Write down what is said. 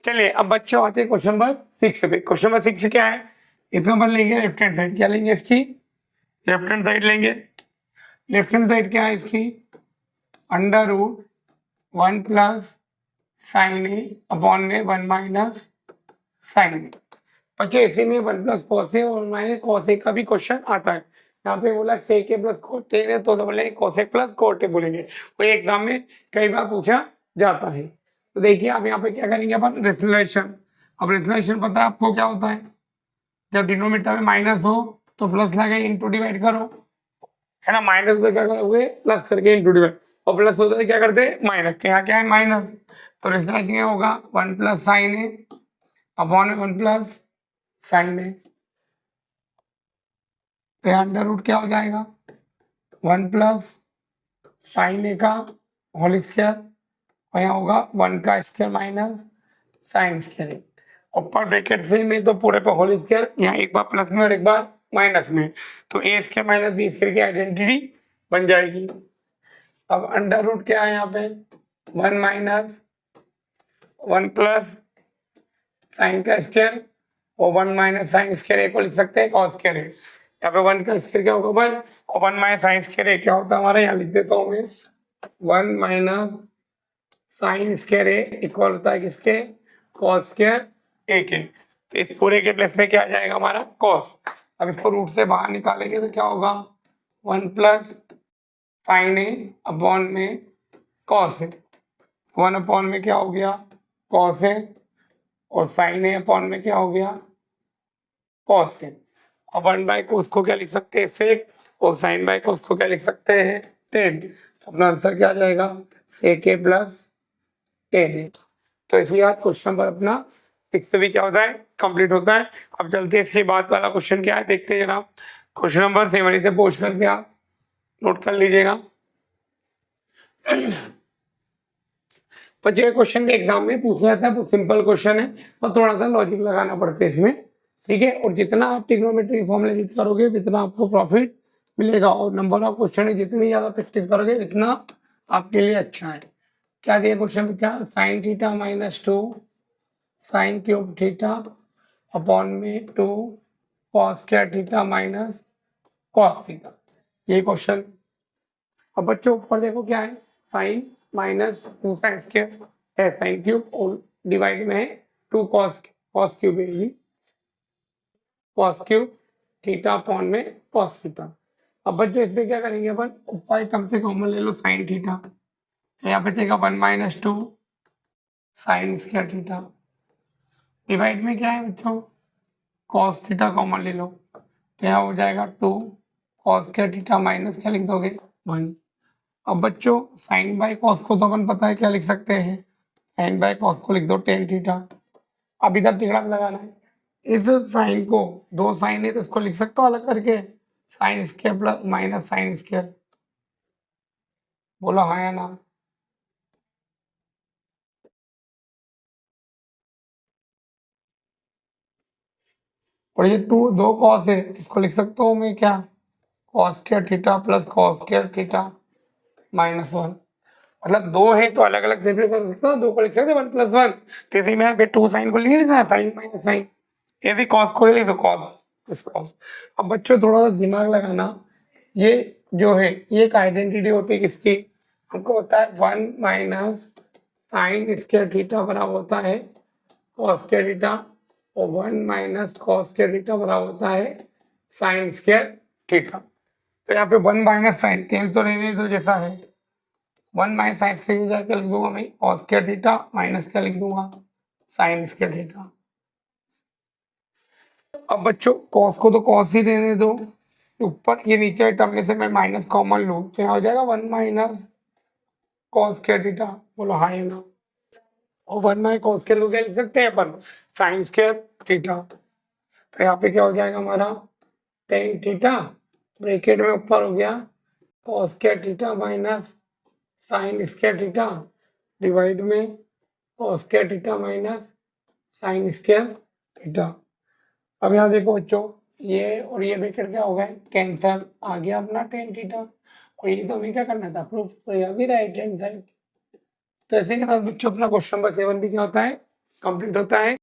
चलिए अब बच्चों आते हैं क्वेश्चन नंबर 6 पे। क्वेश्चन नंबर 6 क्या है, इसमें अपन लेंगे लेफ्ट हैंड साइड। क्या लेंगे इसकी? लेफ्ट हैंड साइड लेंगे। लेफ्ट हैंड साइड क्या है इसकी? अंडर रूट 1 प्लस साइन ए अपॉन में 1 माइनस साइन। बच्चों ऐसे में 1 प्लस कॉस ए और माइनस कॉस ए का भी क्वेश्चन आता है। यहाँ पे बोला सेक ए प्लस कोट ए तो बोलेंगे कोसेक प्लस कोट ए बोलेंगे। वो एग्जाम में कई बार पूछा जाता है। तो देखिए अब यहाँ पे क्या करेंगे अपन, रेसुलेशन। अब रेसुलेशन पता है आपको क्या होता है, जब डिनोमिनेटर में माइनस हो तो प्लस लगे इंटू डिवाइड करो, है ना। माइनस को क्या करोगे, प्लस करके इंटू डिवाइड, और प्लस होता है क्या करते हैं माइनस, तो यहाँ क्या है माइनस। तो रेसुलेशन क्या होगा, 1 प्लस साइन ए अपॉन 1 प्लस साइन ए। तो अंडर रूट क्या हो जाएगा, 1 प्लस साइन ए का होल स्क्वायर, और यहाँ होगा 1 का स्क्वायर माइनस साइन स्क्वायर। ऊपर ब्रैकेट से में तो पूरे पे होल स्क्वायर, यहाँ एक बार प्लस में और एक बार माइनस में, तो ए स्क्वायर माइनस बी स्क्वायर की आइडेंटिटी बन जाएगी। अब अंडर रूट क्या है यहाँ पे, 1 माइनस 1 प्लस साइन का स्क्वायर और 1 माइनस साइन स्क्वायर ए को लिख सकते हैं कॉस स्क्वायर है। यहाँ पे 1 का स्क्वायर क्या होगा 1, और 1 माइनस साइन स्क्वायर ए क्या होता है हमारा, यहाँ लिख देता हूँ मैं 1 माइनस साइन स्क्वायर ए इक्वल होता है किसके, कॉस स्क्वायर ए के। तो इस पूरे के प्लेस में क्या आ जाएगा हमारा कॉस। अब इसको रूट से बाहर निकालेंगे तो क्या होगा, 1 प्लस साइन ए अपॉन में कॉस ए, 1 अपॉन में क्या हो गया कॉस ए, और साइन ए अपॉन में क्या हो गया कॉस ए। और 1 बाय को उसको क्या लिख सकते हैं सेक, और साइन बाय को उसको क्या लिख सकते हैं टेन। तो अपना आंसर क्या आ जाएगा, सेक ए प्लस 10 है। तो इसलिए आज क्वेश्चन नंबर अपना 6 भी क्या होता है कंप्लीट होता है। अब चलते हैं इसके बाद वाला क्वेश्चन क्या है देखते हैं जरा। क्वेश्चन नंबर 7 से पोस्ट करके आप नोट कर लीजिएगा। बच्चे क्वेश्चन के एग्जाम में पूछा जाता है, सिंपल क्वेश्चन है और थोड़ा सा लॉजिक लगाना पड़ता है इसमें, ठीक है। और जितना आप ट्रिग्नोमेट्री फॉर्मूला यूज करोगे उतना आपको प्रॉफिट मिलेगा, और नंबर ऑफ क्वेश्चन जितनी ज्यादा प्रैक्टिस करोगे उतना आपके लिए अच्छा है। क्या दिया क्वेश्चन में, क्या sine theta minus 2 sine cube theta upon में 2 cos square theta minus cos theta, ये क्वेश्चन। अब बच्चों ऊपर देखो क्या है, साइन माइनस 2 साइन स्क्वायर है साइन क्यूब, और डिवाइड में है 2 कॉस कॉस क्यूब है कॉस क्यूब थीटा अपॉन में कॉस थीटा। अब बच्चों इसमें क्या करेंगे अपन, ऊपर कम से कॉमन ले लो साइन थीटा, तो यहाँ पे देगा 1 minus 2 sign square theta, divide में क्या है बच्चों कॉस थीटा कॉमन ले लो, तो यहाँ हो जाएगा 2 कॉस स्क्वायर थीटा माइनस क्या लिख दोगे 1। अब बच्चों साइन बाय कॉस को तो अपन पता है क्या लिख सकते हैं, साइन बाय कॉस को लिख दो टेन थीटा। अब इधर तिगड़ा लगाना है, इस साइन को, 2 साइन है तो इसको लिख सकते हो अलग करके sine square plus minus sine square, बोलो हाँ या ना। और ये 2 कॉस है इसको लिख सकता हूँ मैं क्या, cos square theta plus cos square theta minus 1। मतलब 2 है तो अलग अलग सेपरेट कर सकते हो, 2 को लिख सकते हो 1 प्लस 1। तो इसी में यहाँ पे 2 साइन को लिख देना साइन माइनस साइन, ये भी कॉस को लिख दो कॉस। अब बच्चों थोड़ा सा दिमाग लगाना, ये जो है ये एक आइडेंटिटी होती है किसकी, हमको होता है 1 माइनस साइन स्क्वायर थीटा बराबर होता है कॉस स्क्वायर थीटा, और 1 माइनस कॉस स्क्वायर थीटा बराबर होता है साइन स्क्वायर थीटा। तो यहाँ पे 1 माइनस साइन टेन तो रहने दो जैसा है, 1 माइनस साइन स्क्वायर क्या लिख दूंगा मैं कॉस स्क्वायर थीटा माइनस क्या लिख दूंगा साइन स्क्वायर थीटा। अब बच्चों कॉस को तो कॉस ही रहने दो, ऊपर ये नीचे टर्म में से मैं माइनस कॉमन लूँ तो यहाँ हो जाएगा 1 माइनस कॉस स्क्वायर थीटा, बोलो हाँ या ना। और 1 माइनस कॉस स्क्वायर को क्या लिख सकते हैं अपन साइन स्क्वायर थीटा, तो यहाँ पे क्या हो जाएगा हमारा टेन थीटा ब्रैकेट में ऊपर हो गया cos square theta minus sine square theta divide में cos square theta minus sine square theta. अब यहाँ देखो बच्चों ये और ये ब्रैकेट क्या हो गए कैंसल, आ गया अपना टेन थीटा, और ये तो हमें क्या करना था प्रूफ, तो यह भी राइट हैंड साइड। तो ऐसे के साथ बच्चों अपना क्वेश्चन नंबर 7 भी क्या होता है कंप्लीट होता है।